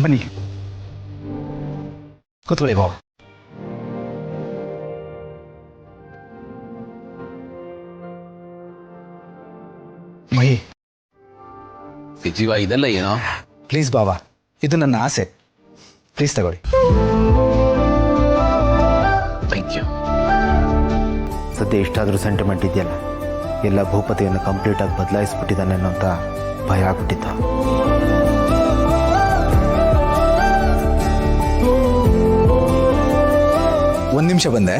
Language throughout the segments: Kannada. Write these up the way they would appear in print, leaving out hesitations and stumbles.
ಬನ್ನಿ ಕೂತ್ಕೊಳ್ಳಿ ಬಾವ. ಮಹಿ ಜೀವ ಇದೆಲ್ಲ ಏನೋ? ಪ್ಲೀಸ್ ಬಾವ, ಇದು ನನ್ನ ಆಸೆ, ಪ್ಲೀಸ್ ತಗೊಳ್ಳಿ. Thank you. ಸದ್ಯ ಇಷ್ಟಾದರೂ ಸೆಂಟಿಮೆಂಟ್ ಇದೆಯಲ್ಲ, ಎಲ್ಲ ಭೂಪತಿಯನ್ನು ಕಂಪ್ಲೀಟಾಗಿ ಬದಲಾಯಿಸ್ಬಿಟ್ಟಿದ್ದಾನೆ ಅನ್ನೋಂಥ ಭಯ ಆಗ್ಬಿಟ್ಟಿತ್ತು. ಒಂದು ನಿಮಿಷ ಬಂದೆ.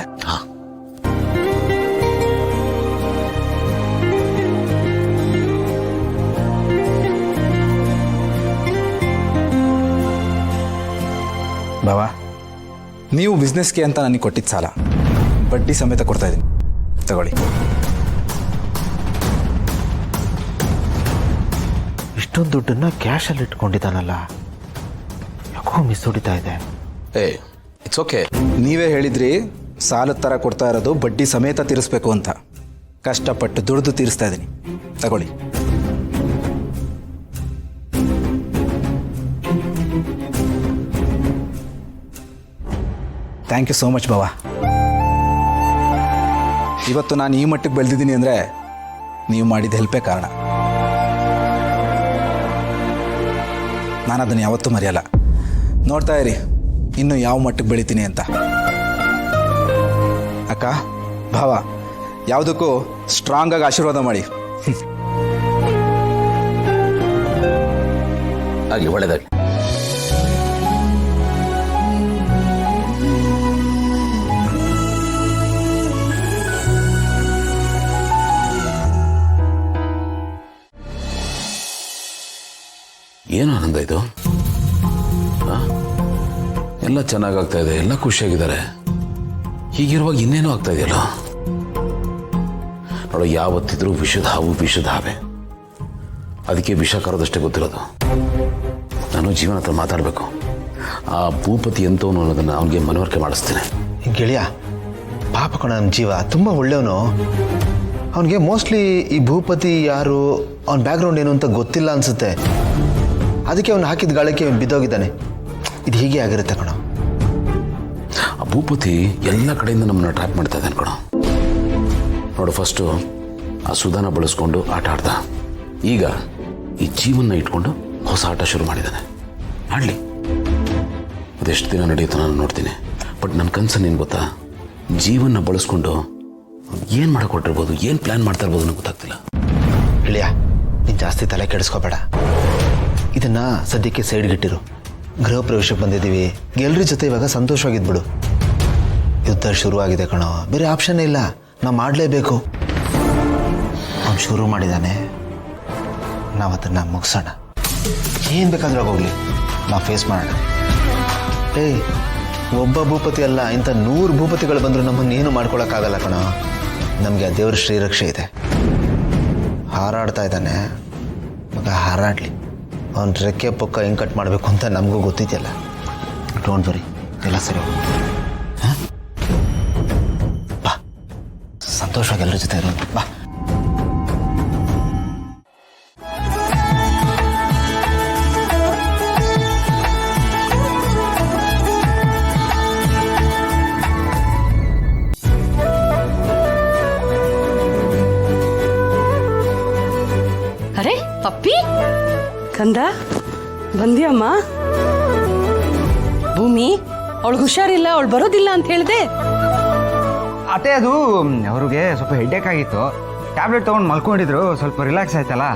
ಬಾವಾ, ನೀವು ಬಿಸ್ನೆಸ್ಗೆ ಅಂತ ನನಗೆ ಕೊಟ್ಟಿದ್ದ ಸಾಲ ಬಡ್ಡಿ ಸಮೇತ ಕೊಡ್ತಾ ಇದ್ದೀನಿ, ತಗೊಳ್ಳಿ. ಇಷ್ಟೊಂದು ದುಡ್ಡನ್ನು ಕ್ಯಾಶಲ್ಲಿ ಇಟ್ಕೊಂಡಿದ್ದಾನಲ್ಲ, ಯಾಕೋ ಮಿಸ್ ಹೊಡಿತಾ ಇದೆ. It's okay. ನೀವೇ ಹೇಳಿದ್ರಿ ಸಾಲದ ಥರ ಕೊಡ್ತಾ ಇರೋದು ಬಡ್ಡಿ ಸಮೇತ ತೀರಿಸ್ಬೇಕು ಅಂತ. ಕಷ್ಟಪಟ್ಟು ದುಡಿದು ತೀರಿಸ್ತಾ ಇದ್ದೀನಿ, ತಗೊಳ್ಳಿ. ಥ್ಯಾಂಕ್ ಯು ಸೋ ಮಚ್ ಬಾವಾ. ಇವತ್ತು ನಾನು ಈ ಮಟ್ಟಿಗೆ ಬೆಳೆದಿದ್ದೀನಿ ಅಂದರೆ ನೀವು ಮಾಡಿದ ಹೆಲ್ಪೇ ಕಾರಣ. ನಾನು ಅದನ್ನು ಯಾವತ್ತೂ ಮರೆಯಲ್ಲ. ನೋಡ್ತಾ ಇರಿ ಇನ್ನು ಯಾವ ಮಟ್ಟಿಗೆ ಬೆಳಿತೀನಿ ಅಂತ. ಅಕ್ಕ, ಭಾವ, ಯಾವುದಕ್ಕೂ ಸ್ಟ್ರಾಂಗ್ ಆಗಿ ಆಶೀರ್ವಾದ ಮಾಡಿ. ಆಗಲಿ, ಒಳ್ಳೆದಾಗಲಿ. ಏನು ಆನಂದ ಇದು? ಎಲ್ಲ ಚೆನ್ನಾಗಾಗ್ತಾ ಇದೆ, ಎಲ್ಲ ಖುಷಿಯಾಗಿದ್ದಾರೆ. ಹೀಗಿರುವಾಗ ಇನ್ನೇನೋ ಆಗ್ತಾ ಇದೆಯಲ್ಲ. ನೋಡು, ಯಾವತ್ತಿದ್ರೂ ವಿಷದ ಹಾವು ವಿಷದ ಹಾವೆ. ಅದಕ್ಕೆ ವಿಷ ಕರೋದಷ್ಟೇ ಗೊತ್ತಿರೋದು. ನಾನು ಜೀವನ ಹತ್ರ ಮಾತಾಡಬೇಕು. ಆ ಭೂಪತಿ ಎಂತವನು ಅನ್ನೋದನ್ನು ಅವನಿಗೆ ಮನವರಿಕೆ ಮಾಡಿಸ್ತೇನೆ. ಗೆಳೆಯ, ಪಾಪ ಕಣ, ನಮ್ಮ ಜೀವ ತುಂಬ ಒಳ್ಳೆಯವನು. ಅವನಿಗೆ ಮೋಸ್ಟ್ಲಿ ಈ ಭೂಪತಿ ಯಾರು, ಅವನ ಬ್ಯಾಕ್ಗ್ರೌಂಡ್ ಏನು ಅಂತ ಗೊತ್ತಿಲ್ಲ ಅನ್ಸುತ್ತೆ. ಅದಕ್ಕೆ ಅವನು ಹಾಕಿದ ಗಾಳಕ್ಕೆ ಅವನು ಬಿದ್ದೋಗಿದ್ದಾನೆ. ಇದು ಹೀಗೆ ಆಗಿರುತ್ತೆ ಕಣ. ಆ ಭೂಪತಿ ಎಲ್ಲ ಕಡೆಯಿಂದ ನಮ್ಮನ್ನ ಟ್ರ್ಯಾಪ್ ಮಾಡ್ತಾ ಇದ್ದಾನೆ ಕಣ. ನೋಡು, ಫಸ್ಟು ಆ ಸುಧಾನ ಬಳಸ್ಕೊಂಡು ಆಟ ಆಡ್ದ. ಈಗ ಈ ಜೀವನ ಇಟ್ಕೊಂಡು ಹೊಸ ಆಟ ಶುರು ಮಾಡಿದ್ದಾನೆ. ಆಡಲಿ, ಅದೆಷ್ಟು ದಿನ ನಡೆಯುತ್ತೆ ನಾನು ನೋಡ್ತೀನಿ. ಬಟ್ ನನ್ನ ಕನಸು ಏನು ಗೊತ್ತಾ? ಜೀವನ ಬಳಸ್ಕೊಂಡು ಏನು ಮಾಡಿಕೊಟ್ಟಿರ್ಬೋದು, ಏನು ಪ್ಲ್ಯಾನ್ ಮಾಡ್ತಾ ಇರ್ಬೋದು ನನಗೆ ಗೊತ್ತಾಗ್ತಿಲ್ಲ. ಗೆಳೆಯ, ನೀನು ಜಾಸ್ತಿ ತಲೆ ಕೆಡಿಸ್ಕೋಬೇಡ. ಇದನ್ನು ಸದ್ಯಕ್ಕೆ ಸೈಡ್ಗಿಟ್ಟಿರು. ಗೃಹ ಪ್ರವೇಶಕ್ಕೆ ಬಂದಿದ್ದೀವಿ, ಎಲ್ಲರ ಜೊತೆ ಇವಾಗ ಸಂತೋಷವಾಗಿದ್ಬಿಡು. ಯುದ್ಧ ಶುರುವಾಗಿದೆ ಕಣೋ, ಬೇರೆ ಆಪ್ಷನ್ನೇ ಇಲ್ಲ, ನಾವು ಮಾಡಲೇಬೇಕು. ಅವ್ನು ಶುರು ಮಾಡಿದ್ದಾನೆ, ನಾವು ಅದನ್ನು ಮುಗಿಸೋಣ. ಏನು ಬೇಕಾದ್ರೂ ಹೋಗಲಿ, ನಾವು ಫೇಸ್ ಮಾಡೋಣ. ಒಬ್ಬ ಭೂಪತಿ ಅಲ್ಲ, ಇಂಥ 100 ಭೂಪತಿಗಳು ಬಂದರೂ ನಮ್ಮನ್ನೇನು ಮಾಡ್ಕೊಳಕ್ಕಾಗಲ್ಲ ಕಣೋ. ನಮಗೆ ಆ ದೇವ್ರ ಶ್ರೀರಕ್ಷೆ ಇದೆ. ಹಾರಾಡ್ತಾ ಇದ್ದಾನೆ, ಮಗ ಹಾರಾಡಲಿ. ಅವ್ನು ರೆಕ್ಕೆ ಪೊಕ್ಕ ಹೆಂಗೆ ಕಟ್ ಮಾಡಬೇಕು ಅಂತ ನಮಗೂ ಗೊತ್ತಿದೆಯಲ್ಲ. ಡೋಂಟ್ ವರಿ, ಎಲ್ಲ ಸರಿ. ಬಾ, ಸಂತೋಷವಾಗಿ ಎಲ್ಲರ ಜೊತೆ ಇರೋಣ. ಬಾ. ಅರೆ ಅಪ್ಪಿ, ಕಂದ ಬಂದ್ಯಮ್ಮ? ಭೂಮಿ, ಅವಳಿಗೆ ಹುಷಾರಿಲ್ಲ, ಅವಳು ಬರೋದಿಲ್ಲ ಅಂತ ಹೇಳಿದೆ. ಅತ್ತೆ, ಅದು ಅವ್ರಿಗೆ ಸ್ವಲ್ಪ ಹೆಡ್ಡೇಕ್ ಆಗಿತ್ತು, ಟ್ಯಾಬ್ಲೆಟ್ ತೊಗೊಂಡು ಮಲ್ಕೊಂಡಿದ್ರು, ಸ್ವಲ್ಪ ರಿಲ್ಯಾಕ್ಸ್ ಆಯ್ತಲ್ಲ,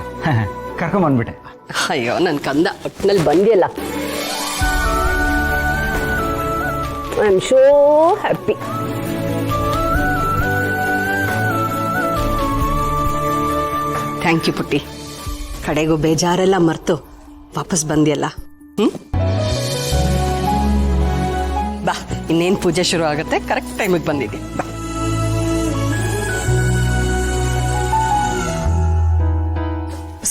ಕರ್ಕೊಂಬಂದ್ಬಿಟ್ಟೆ. ಅಯ್ಯೋ ನನ್ನ ಕಂದ, ಒಟ್ಟಿನಲ್ಲಿ ಬಂದಿಯಲ್ಲ. I am so happy. Thank you ಪುಟ್ಟಿ. ಕಡೆಗೂ ಬೇಜಾರೆಲ್ಲ ಮರ್ತು ವಾಪಸ್ ಬಂದಿಯಲ್ಲ. ಬಾ, ಇನ್ನೇನು ಪೂಜೆ ಶುರು ಆಗುತ್ತೆ, ಕರೆಕ್ಟ್ ಟೈಮಿಗೆ ಬಂದಿದ್ದೆ. ಬಾ.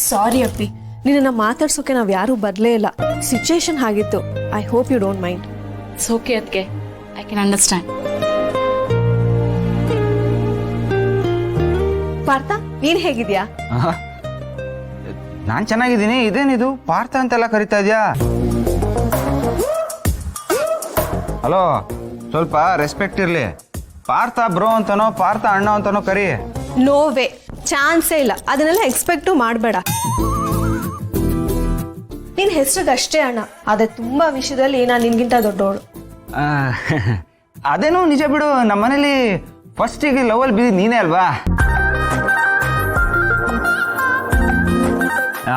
ಸಾರಿ ಅಪ್ಪಿ, ನಿನ್ನನ್ನು ಮಾತಾಡ್ಸೋಕೆ ನಾವು ಯಾರೂ ಬರಲೇ ಇಲ್ಲ. ಸಿಚುಯೇಷನ್ ಆಗಿತ್ತು. I hope you don't mind. It's okay ಅದಕ್ಕೆ, ಐ ಕ್ಯಾನ್ ಅಂಡರ್ಸ್ಟ್ಯಾಂಡ್. ಪಾರ್ಥ, ನೀನ್ ಹೇಗಿದ್ಯಾ? ನಾನು ಚೆನ್ನಾಗಿದ್ದೀನಿ. ಇದೇನಿದು ಪಾರ್ಥ ಅಂತೆಲ್ಲ ಕರಿತಾ ಇದೆಯಾ? ಹಲೋ ಸ್ವಲ್ಪ ರೆಸ್ಪೆಕ್ಟ್ ಇರಲಿ. ಪಾರ್ಥ ಬ್ರೋ ಅಂತನೋ ಪಾರ್ಥ ಅಣ್ಣ ಅಂತನೋ ಕರಿ. ನೋ ವೇ, ಚಾನ್ಸೇ ಇಲ್ಲ. ಅದನ್ನೆಲ್ಲ ಎಕ್ಸ್ಪೆಕ್ಟು ಮಾಡಬೇಡ. ನಿನ್ನ ಹೆಸ್ರಿಗಷ್ಟೇ ಅಣ್ಣ, ಅದೇ ತುಂಬ ವಿಷಯದಲ್ಲಿ ನಾನು ನಿನ್ಗಿಂತ ದೊಡ್ಡವಳು. ಆ, ಅದೇನೋ ನಿಜ ಬಿಡು. ನಮ್ಮ ಮನೇಲಿ ಫಸ್ಟಿಗೆ ಲವಲ್ ಬಿದ್ದು ನೀನೇ ಅಲ್ವಾ?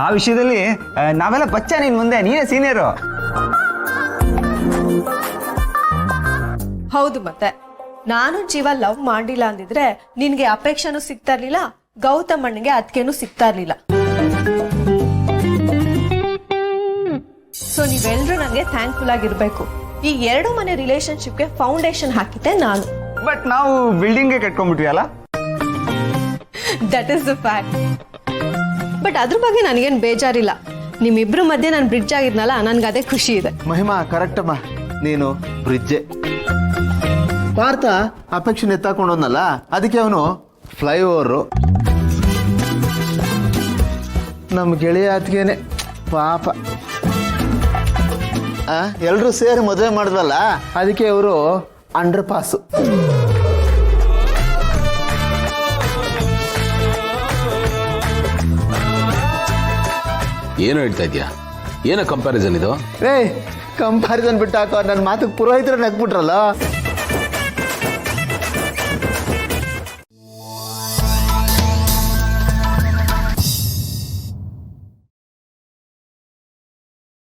ಆ ವಿಷಯದಲ್ಲಿ ನಾವೆಲ್ಲ ಬಚ್ಚ, ನೀನ್ ಮುಂದೆ ನೀನೇ ಸೀನಿಯರು. ಹೌದು, ಮತ್ತೆ ನಾನು ಜೀವ ಲವ್ ಮಾಡಿಲ್ಲ ಅಂದಿದ್ರೆ ನಿನ್ಗೆ ಅಪೇಕ್ಷೆನೂ ಸಿಗ್ತಾ ಇರ್ಲಿಲ್ಲ, ಗೌತಮ್ ಅಣ್ಣಗೆ ಅದಕ್ಕೇನು ಸಿಗ್ತಾ ಇರ್ಲಿಲ್ಲ. ಸೊ ನೀವೆಲ್ಲರೂ ನನಗೆ ಥ್ಯಾಂಕ್ಫುಲ್ ಆಗಿರ್ಬೇಕು. ಈ 2 ಮನೆ ರಿಲೇಶನ್ಶಿಪ್ಗೆ ಫೌಂಡೇಶನ್ ಹಾಕಿದ್ದೆ ನಾನು. ಬಟ್ ನಾವು ಬಿಲ್ಡಿಂಗ್ಗೆ ಕಟ್ಕೊಂಡ್ಬಿಟ್ವಿ ಅಲ್ಲ? That is the fact. But ಅದ್ರ ಬಗ್ಗೆ ನನಗೇನು ಬೇಜಾರಿಲ್ಲ. ನಿಮ್ಮಿಬ್ರು ಮಧ್ಯೆ ನಾನು ಬ್ರಿಡ್ಜ್ ಆಗಿದ್ನಲ್ಲ, ನನ್ಗೆ ಅದೇ ಖುಷಿ ಇದೆ. ಮಹಿಮಾ ಕರೆಕ್ಟಮ್ಮ, ನೀನು ಬ್ರಿಡ್ಜೆ. ಪಾರ್ಥ ಅಪೇಕ್ಷೆ ಎತ್ತಾಕೊಂಡೋದ್ನಲ್ಲ, ಅದಕ್ಕೆ ಅವನು ಫ್ಲೈಓವರು. ನಮ್ಮ ಗೆಳೆಯ ಅತ್ಗೇನೆ ಪಾಪ. ಎಲ್ಲರೂ ಸೇರಿ ಮದುವೆ ಮಾಡಿದ್ವಲ್ಲ, ಅದಕ್ಕೆ ಅವರು ಅಂಡರ್ ಪಾಸು. ಏನು ಹೇಳ್ತಾ ಇದೆಯಾ? ಏನೋ ಕಂಪ್ಯಾರಿಸನ್ ಇದು? ಕಂಪ್ಯಾರಿಸನ್ ಬಿಟ್ಟಾಕೋ, ನನ್ನ ಮಾತಿಗೆ ಪುರೋಹಿತರು ನಗ್ಬಿಟ್ರಲ್ಲ.